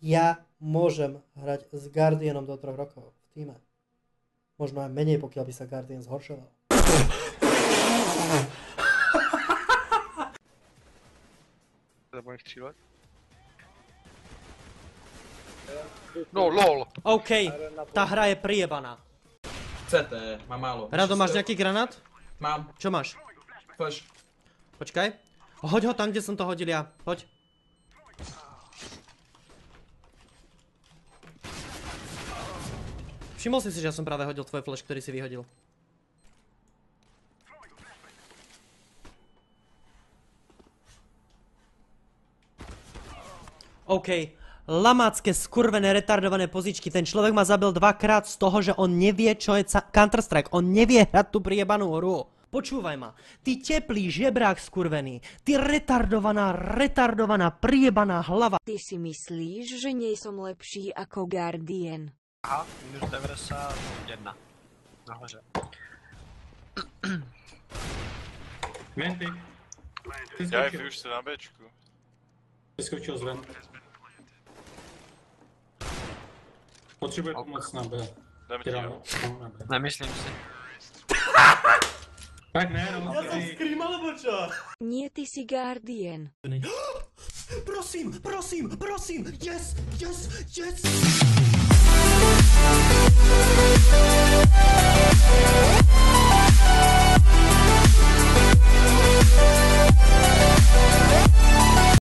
Ja môžem hrať s Guardianom do 3 rokov v týme. Možno aj menej, pokiaľ by sa Guardian zhoršoval. Za mojich 3 let? No lol! OK, tá hra je prijebaná. CT, mám málo. Rado, máš nejaký granát? Mám. Čo máš? Flash. Počkaj. Hoď ho tam, kde som to hodil ja. Hoď. Všimol si, že ja som práve hodil tvoj flash, ktorý si vyhodil. OK. Lamácké, skurvené, retardované pozičky. Ten človek ma zabil 2-krát z toho, že on nevie, čo je Counter-Strike. On nevie hrať tú priebanú hru. Počúvaj ma. Ty teplý žebrák skurvený. Ty retardovaná, priebaná hlava. Ty si myslíš, že nie som lepší ako Guardian? Aha, minus 91. Nahoře. Venty. Já je už se na Bčku. Vyskočil zven. Potřebuje pomoc na B. Jdeme ti, jo. Na B. Nemyslím si. Tak ne, no. Ja som scream alebo čo? Nie, ty si Guardian. Prosím, yes!